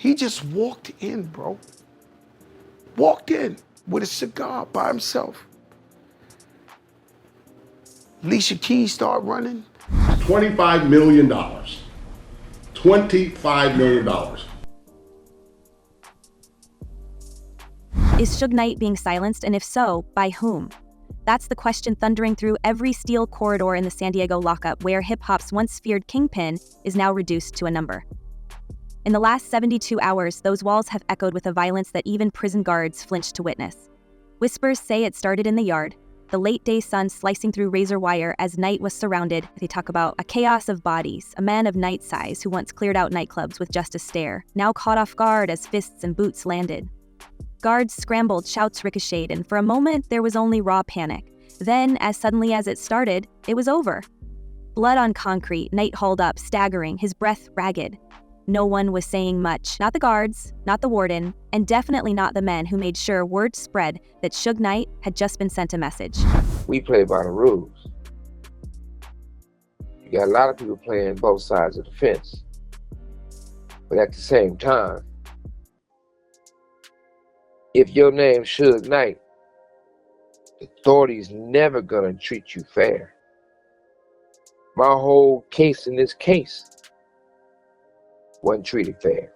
He just walked in, bro. Walked in with a cigar by himself. Alicia Keys started running. $25 million. $25 million. Is Suge Knight being silenced, and if so, by whom? That's the question thundering through every steel corridor in the San Diego lockup, where hip-hop's once feared kingpin is now reduced to a number. In the last 72 hours, those walls have echoed with a violence that even prison guards flinched to witness. Whispers say it started in the yard, the late-day sun slicing through razor wire as Knight was surrounded. They talk about a chaos of bodies, a man of Knight's size who once cleared out nightclubs with just a stare, now caught off guard as fists and boots landed. Guards scrambled, shouts ricocheted, and for a moment there was only raw panic. Then, as suddenly as it started, it was over. Blood on concrete, Knight hauled up, staggering, his breath ragged. No one was saying much, not the guards, not the warden, and definitely not the men who made sure word spread that Suge Knight had just been sent a message. We play by the rules. You got a lot of people playing both sides of the fence. But at the same time, if your name's Suge Knight, the authorities never gonna treat you fair. My whole case in this case wasn't treated fair.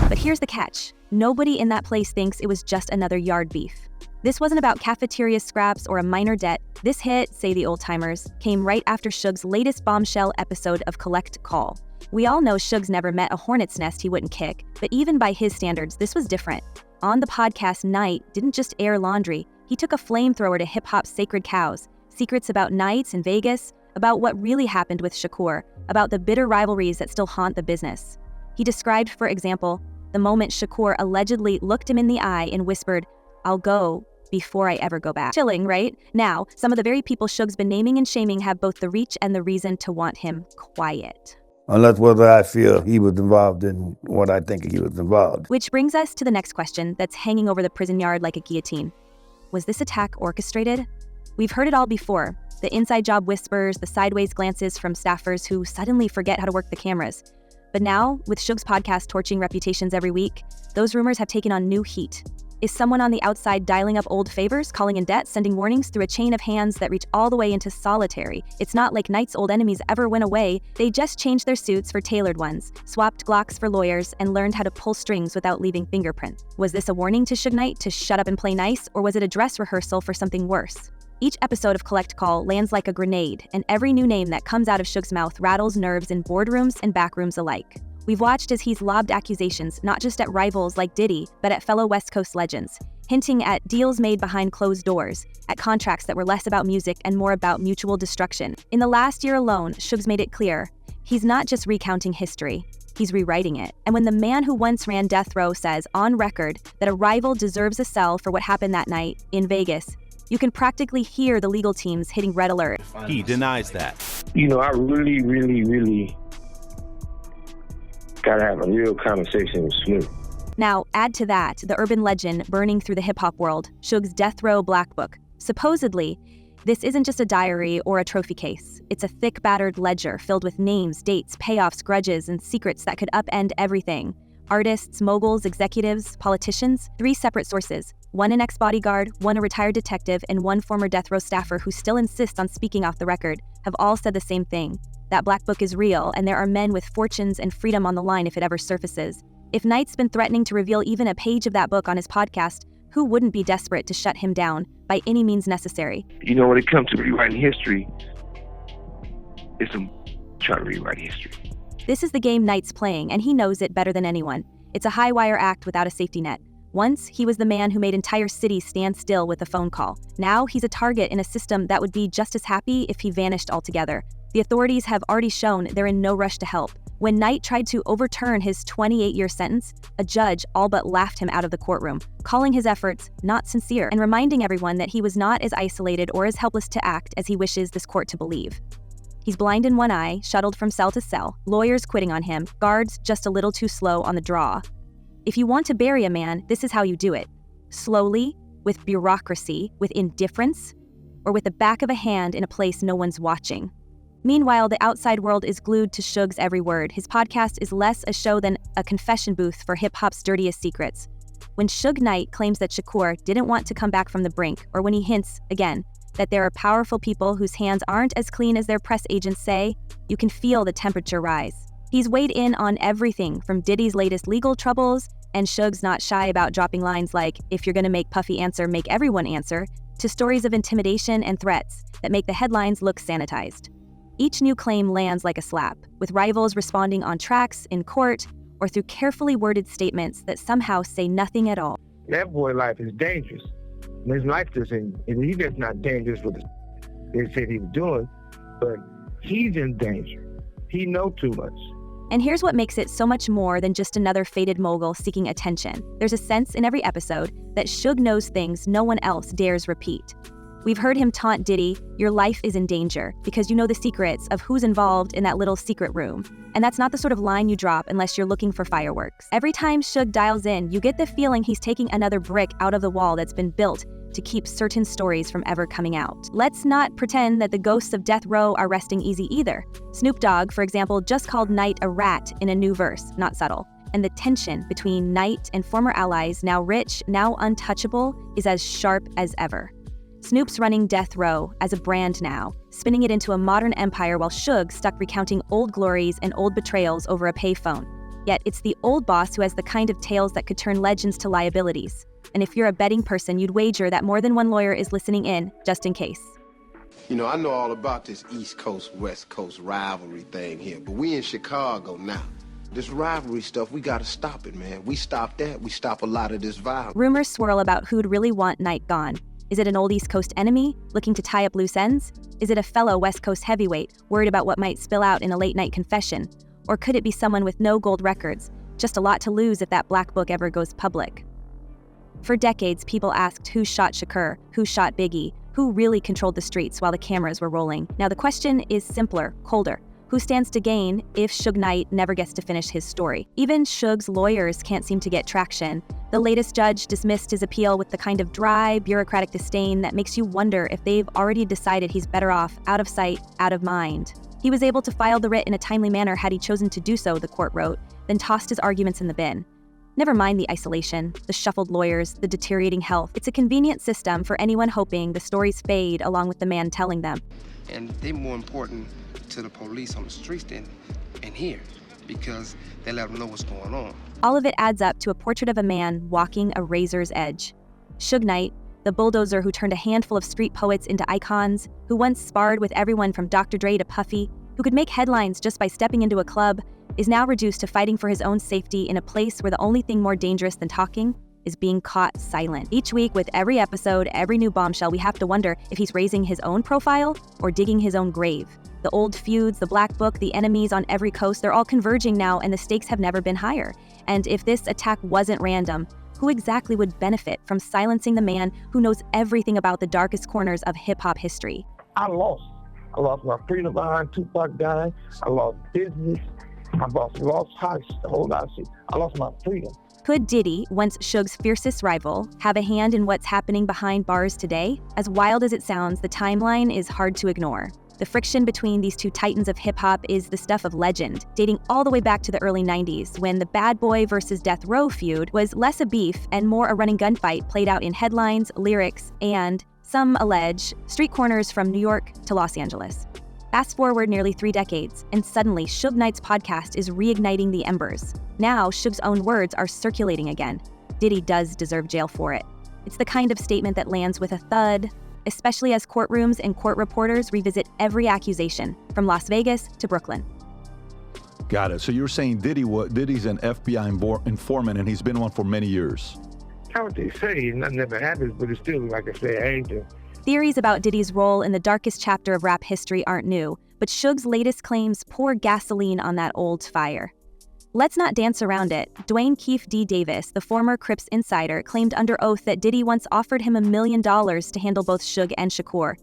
But here's the catch. Nobody in that place thinks it was just another yard beef. This wasn't about cafeteria scraps or a minor debt. This hit, say the old-timers, came right after Suge's latest bombshell episode of Collect Call. We all know Suge's never met a hornet's nest he wouldn't kick, but even by his standards, this was different. On the podcast, Knight didn't just air laundry. He took a flamethrower to hip-hop's sacred cows, secrets about nights in Vegas, about what really happened with Shakur, about the bitter rivalries that still haunt the business. He described, for example, the moment Shakur allegedly looked him in the eye and whispered, "I'll go before I ever go back." Chilling, right? Now, some of the very people Suge's been naming and shaming have both the reach and the reason to want him quiet. Unless whether I feel he was involved in what I think he was involved. Which brings us to the next question that's hanging over the prison yard like a guillotine. Was this attack orchestrated? We've heard it all before. The inside job whispers, the sideways glances from staffers who suddenly forget how to work the cameras. But now, with Suge's podcast torching reputations every week, those rumors have taken on new heat. Is someone on the outside dialing up old favors, calling in debt, sending warnings through a chain of hands that reach all the way into solitary? It's not like Knight's old enemies ever went away. They just changed their suits for tailored ones, swapped Glocks for lawyers, and learned how to pull strings without leaving fingerprints. Was this a warning to Suge Knight to shut up and play nice, or was it a dress rehearsal for something worse? Each episode of Collect Call lands like a grenade, and every new name that comes out of Suge's mouth rattles nerves in boardrooms and backrooms alike. We've watched as he's lobbed accusations not just at rivals like Diddy, but at fellow West Coast legends, hinting at deals made behind closed doors, at contracts that were less about music and more about mutual destruction. In the last year alone, Suge's made it clear, he's not just recounting history, he's rewriting it. And when the man who once ran death row says, on record, that a rival deserves a cell for what happened that night in Vegas, you can practically hear the legal teams hitting red alert. He denies that. You know, I really gotta have a real conversation with Snoop. Now, add to that the urban legend burning through the hip-hop world, Suge's Death Row Black Book. Supposedly, this isn't just a diary or a trophy case. It's a thick, battered ledger filled with names, dates, payoffs, grudges, and secrets that could upend everything. Artists, moguls, executives, politicians, 3 separate sources. One an ex-bodyguard, one a retired detective, and one former death row staffer who still insists on speaking off the record, have all said the same thing. That Black Book is real, and there are men with fortunes and freedom on the line if it ever surfaces. If Knight's been threatening to reveal even a page of that book on his podcast, who wouldn't be desperate to shut him down by any means necessary? You know, when it comes to rewriting history, it's trying to rewrite history. This is the game Knight's playing, and he knows it better than anyone. It's a high-wire act without a safety net. Once, he was the man who made entire cities stand still with a phone call. Now, he's a target in a system that would be just as happy if he vanished altogether. The authorities have already shown they're in no rush to help. When Knight tried to overturn his 28-year sentence, a judge all but laughed him out of the courtroom, calling his efforts not sincere and reminding everyone that he was not as isolated or as helpless to act as he wishes this court to believe. He's blind in one eye, shuttled from cell to cell, lawyers quitting on him, guards just a little too slow on the draw. If you want to bury a man, this is how you do it. Slowly, with bureaucracy, with indifference, or with the back of a hand in a place no one's watching. Meanwhile, the outside world is glued to Suge's every word. His podcast is less a show than a confession booth for hip-hop's dirtiest secrets. When Suge Knight claims that Shakur didn't want to come back from the brink, or when he hints, again, that there are powerful people whose hands aren't as clean as their press agents say, you can feel the temperature rise. He's weighed in on everything from Diddy's latest legal troubles, and Suge's not shy about dropping lines like, if you're gonna make Puffy answer, make everyone answer, to stories of intimidation and threats that make the headlines look sanitized. Each new claim lands like a slap, with rivals responding on tracks, in court, or through carefully worded statements that somehow say nothing at all. That boy life is dangerous. His life isn't, and he's just not dangerous with the they said he was doing, but he's in danger. He knows too much. And here's what makes it so much more than just another faded mogul seeking attention. There's a sense in every episode that Suge knows things no one else dares repeat. We've heard him taunt Diddy, your life is in danger, because you know the secrets of who's involved in that little secret room. And that's not the sort of line you drop unless you're looking for fireworks. Every time Suge dials in, you get the feeling he's taking another brick out of the wall that's been built to keep certain stories from ever coming out. Let's not pretend that the ghosts of death row are resting easy either. Snoop Dogg, for example, just called Knight a rat in a new verse, not subtle. And the tension between Knight and former allies, now rich, now untouchable, is as sharp as ever. Snoop's running death row as a brand now, spinning it into a modern empire while Suge's stuck recounting old glories and old betrayals over a payphone. Yet it's the old boss who has the kind of tales that could turn legends to liabilities. And if you're a betting person, you'd wager that more than one lawyer is listening in, just in case. You know, I know all about this East Coast, West Coast rivalry thing here, but we in Chicago now. This rivalry stuff, we gotta stop it, man. We stop that, we stop a lot of this violence. Rumors swirl about who'd really want Knight gone. Is it an old East Coast enemy, looking to tie up loose ends? Is it a fellow West Coast heavyweight, worried about what might spill out in a late-night confession? Or could it be someone with no gold records, just a lot to lose if that black book ever goes public? For decades, people asked who shot Shakur, who shot Biggie, who really controlled the streets while the cameras were rolling. Now the question is simpler, colder. Who stands to gain if Suge Knight never gets to finish his story? Even Suge's lawyers can't seem to get traction. The latest judge dismissed his appeal with the kind of dry, bureaucratic disdain that makes you wonder if they've already decided he's better off out of sight, out of mind. He was able to file the writ in a timely manner had he chosen to do so, the court wrote, then tossed his arguments in the bin. Never mind the isolation, the shuffled lawyers, the deteriorating health. It's a convenient system for anyone hoping the stories fade along with the man telling them. And they're more important to the police on the streets than in here, because they let them know what's going on. All of it adds up to a portrait of a man walking a razor's edge. Suge Knight, the bulldozer who turned a handful of street poets into icons, who once sparred with everyone from Dr. Dre to Puffy, who could make headlines just by stepping into a club, is now reduced to fighting for his own safety in a place where the only thing more dangerous than talking is being caught silent. Each week, with every episode, every new bombshell, we have to wonder if he's raising his own profile or digging his own grave. The old feuds, the black book, the enemies on every coast, they're all converging now, and the stakes have never been higher. And if this attack wasn't random, who exactly would benefit from silencing the man who knows everything about the darkest corners of hip-hop history? I lost. I lost my freedom behind Tupac dying. I lost business. I lost house, the whole lot of shit. I lost my freedom. Could Diddy, once Suge's fiercest rival, have a hand in what's happening behind bars today? As wild as it sounds, the timeline is hard to ignore. The friction between these two titans of hip-hop is the stuff of legend, dating all the way back to the early 90s, when the Bad Boy versus Death Row feud was less a beef and more a running gunfight played out in headlines, lyrics, and, some allege, street corners from New York to Los Angeles. Fast forward nearly 3 decades, and suddenly Suge Knight's podcast is reigniting the embers. Now, Suge's own words are circulating again. Diddy does deserve jail for it. It's the kind of statement that lands with a thud, especially as courtrooms and court reporters revisit every accusation, from Las Vegas to Brooklyn. Got it. So you're saying Diddy's an FBI informant, and he's been one for many years. That's what they say. Nothing ever happens, but it's still, like I say, angel. Theories about Diddy's role in the darkest chapter of rap history aren't new, but Suge's latest claims pour gasoline on that old fire. Let's not dance around it. Dwayne Keefe D. Davis, the former Crips insider, claimed under oath that Diddy once offered him $1 million to handle both Suge and Shakur.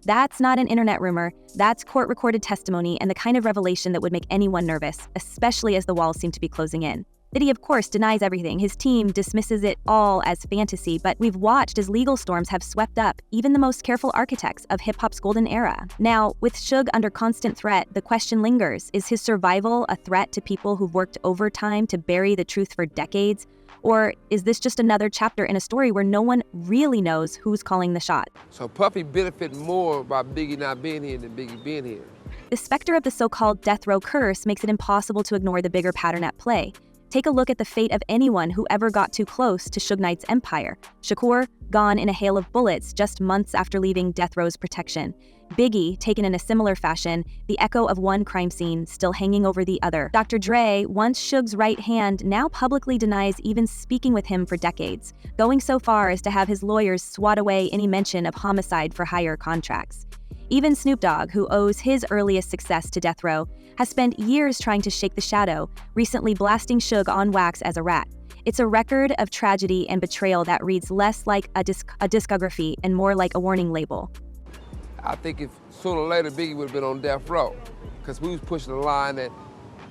That's not an internet rumor, that's court-recorded testimony and the kind of revelation that would make anyone nervous, especially as the walls seem to be closing in. Diddy, of course, denies everything. His team dismisses it all as fantasy, but we've watched as legal storms have swept up even the most careful architects of hip-hop's golden era. Now, with Suge under constant threat, the question lingers: is his survival a threat to people who've worked overtime to bury the truth for decades? Or is this just another chapter in a story where no one really knows who's calling the shot? So Puffy benefited more by Biggie not being here than Biggie being here. The specter of the so-called death row curse makes it impossible to ignore the bigger pattern at play. Take a look at the fate of anyone who ever got too close to Suge Knight's empire. Shakur, gone in a hail of bullets just months after leaving death row's protection. Biggie, taken in a similar fashion, the echo of one crime scene still hanging over the other. Dr. Dre, once Suge's right hand, now publicly denies even speaking with him for decades, going so far as to have his lawyers swat away any mention of homicide for hire contracts. Even Snoop Dogg, who owes his earliest success to death row, has spent years trying to shake the shadow, recently blasting Suge on wax as a rat. It's a record of tragedy and betrayal that reads less like a discography and more like a warning label. I think if sooner or later Biggie would have been on death row, because we was pushing a line that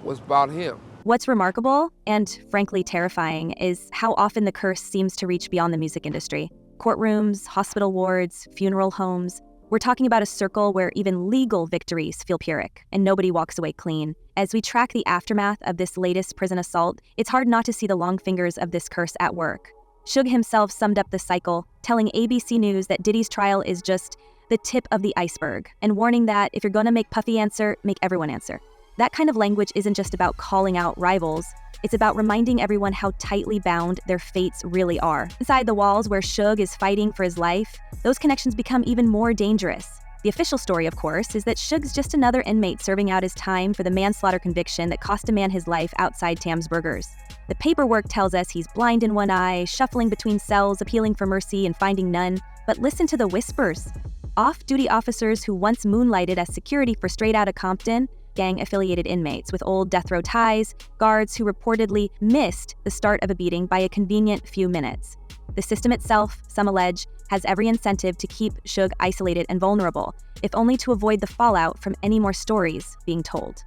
was about him. What's remarkable, and frankly terrifying, is how often the curse seems to reach beyond the music industry. Courtrooms, hospital wards, funeral homes. We're talking about a circle where even legal victories feel Pyrrhic, and nobody walks away clean. As we track the aftermath of this latest prison assault, it's hard not to see the long fingers of this curse at work. Suge himself summed up the cycle, telling ABC News that Diddy's trial is just the tip of the iceberg, and warning that if you're gonna make Puffy answer, make everyone answer. That kind of language isn't just about calling out rivals, it's about reminding everyone how tightly bound their fates really are. Inside the walls where Suge is fighting for his life, those connections become even more dangerous. The official story, of course, is that Suge's just another inmate serving out his time for the manslaughter conviction that cost a man his life outside Tam's Burgers. The paperwork tells us he's blind in one eye, shuffling between cells, appealing for mercy and finding none. But listen to the whispers. Off-duty officers who once moonlighted as security for Straight Outta Compton, gang-affiliated inmates with old death row ties, guards who reportedly missed the start of a beating by a convenient few minutes. The system itself, some allege, has every incentive to keep Suge isolated and vulnerable, if only to avoid the fallout from any more stories being told.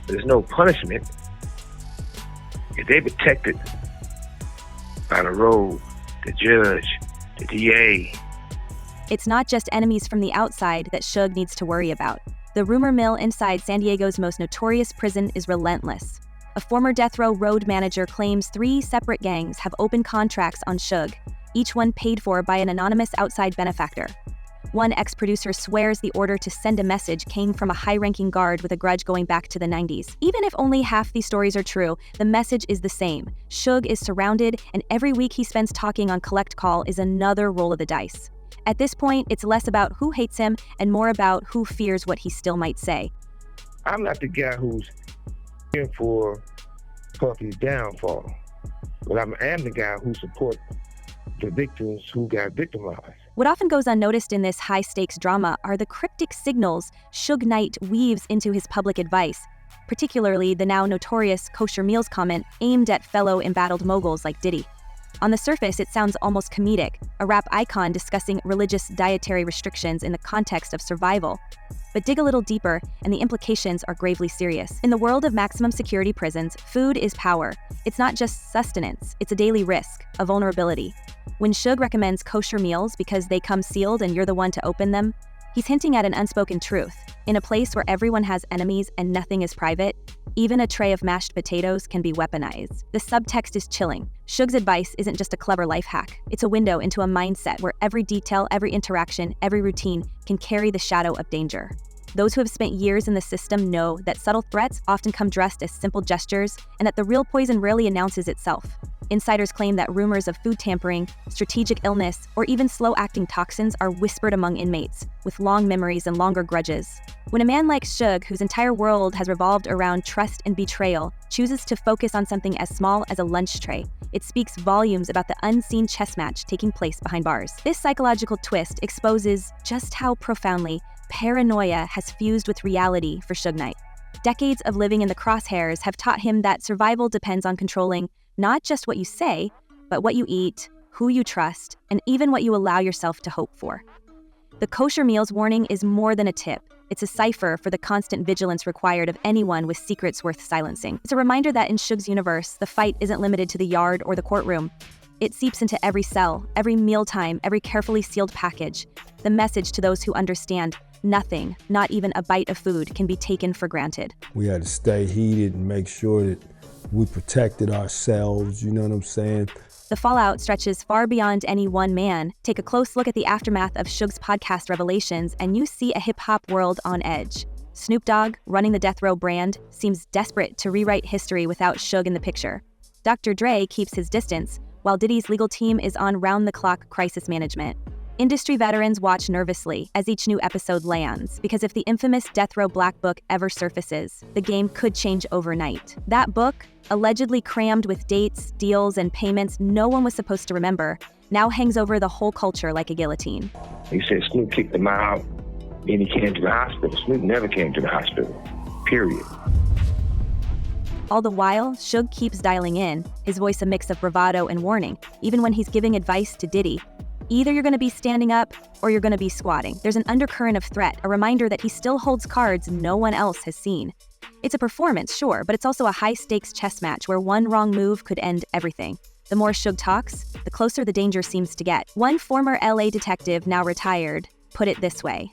There's no punishment if they protected by the road, the judge, the DA. It's not just enemies from the outside that Suge needs to worry about. The rumor mill inside San Diego's most notorious prison is relentless. A former death row road manager claims 3 separate gangs have open contracts on Suge, each one paid for by an anonymous outside benefactor. One ex-producer swears the order to send a message came from a high-ranking guard with a grudge going back to the 90s. Even if only half these stories are true, the message is the same. Suge is surrounded, and every week he spends talking on collect call is another roll of the dice. At this point, it's less about who hates him and more about who fears what he still might say. I'm not the guy who's in for Puffy's downfall, but I am the guy who supports the victims who got victimized. What often goes unnoticed in this high-stakes drama are the cryptic signals Suge Knight weaves into his public advice, particularly the now notorious kosher meals comment aimed at fellow embattled moguls like Diddy. On the surface, it sounds almost comedic, a rap icon discussing religious dietary restrictions in the context of survival. But dig a little deeper, and the implications are gravely serious. In the world of maximum security prisons, food is power. It's not just sustenance, it's a daily risk, a vulnerability. When Suge recommends kosher meals because they come sealed and you're the one to open them, he's hinting at an unspoken truth. In a place where everyone has enemies and nothing is private, even a tray of mashed potatoes can be weaponized. The subtext is chilling. Suge's advice isn't just a clever life hack. It's a window into a mindset where every detail, every interaction, every routine can carry the shadow of danger. Those who have spent years in the system know that subtle threats often come dressed as simple gestures and that the real poison rarely announces itself. Insiders claim that rumors of food tampering, strategic illness, or even slow-acting toxins are whispered among inmates, with long memories and longer grudges. When a man like Suge, whose entire world has revolved around trust and betrayal, chooses to focus on something as small as a lunch tray, it speaks volumes about the unseen chess match taking place behind bars. This psychological twist exposes just how profoundly paranoia has fused with reality for Suge Knight. Decades of living in the crosshairs have taught him that survival depends on controlling not just what you say, but what you eat, who you trust, and even what you allow yourself to hope for. The kosher meals warning is more than a tip. It's a cipher for the constant vigilance required of anyone with secrets worth silencing. It's a reminder that in Suge's universe, the fight isn't limited to the yard or the courtroom. It seeps into every cell, every mealtime, every carefully sealed package. The message to those who understand: nothing, not even a bite of food, can be taken for granted. We had to stay heated and make sure that we protected ourselves, you know what I'm saying? The fallout stretches far beyond any one man. Take a close look at the aftermath of Suge's podcast revelations, and you see a hip-hop world on edge. Snoop Dogg, running the Death Row brand, seems desperate to rewrite history without Suge in the picture. Dr. Dre keeps his distance, while Diddy's legal team is on round-the-clock crisis management. Industry veterans watch nervously as each new episode lands, because if the infamous Death Row Black Book ever surfaces, the game could change overnight. That book, allegedly crammed with dates, deals, and payments no one was supposed to remember, now hangs over the whole culture like a guillotine. He said Snoop kicked him out, and he came to the hospital. Snoop never came to the hospital, period. All the while, Suge keeps dialing in, his voice a mix of bravado and warning, even when he's giving advice to Diddy. Either you're gonna be standing up, or you're gonna be squatting. There's an undercurrent of threat, a reminder that he still holds cards no one else has seen. It's a performance, sure, but it's also a high-stakes chess match where one wrong move could end everything. The more Suge talks, the closer the danger seems to get. One former LA detective, now retired, put it this way: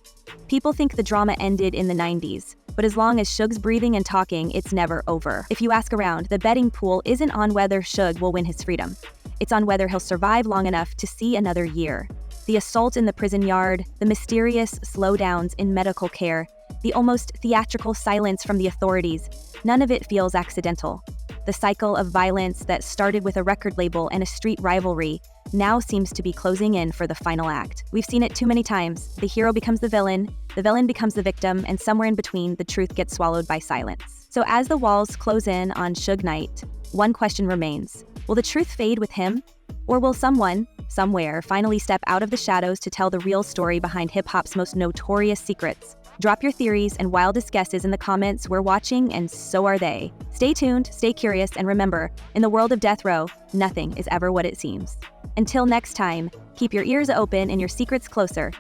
people think the drama ended in the 90s, but as long as Suge's breathing and talking, it's never over. If you ask around, the betting pool isn't on whether Suge will win his freedom. It's on whether he'll survive long enough to see another year. The assault in the prison yard, the mysterious slowdowns in medical care, the almost theatrical silence from the authorities, none of it feels accidental. The cycle of violence that started with a record label and a street rivalry now seems to be closing in for the final act. We've seen it too many times. The hero becomes the villain becomes the victim, and somewhere in between, the truth gets swallowed by silence. So as the walls close in on Suge Knight, one question remains: will the truth fade with him? Or will someone, somewhere, finally step out of the shadows to tell the real story behind hip-hop's most notorious secrets? Drop your theories and wildest guesses in the comments. We're watching, and so are they. Stay tuned, stay curious, and remember, in the world of death row, nothing is ever what it seems. Until next time, keep your ears open and your secrets closer.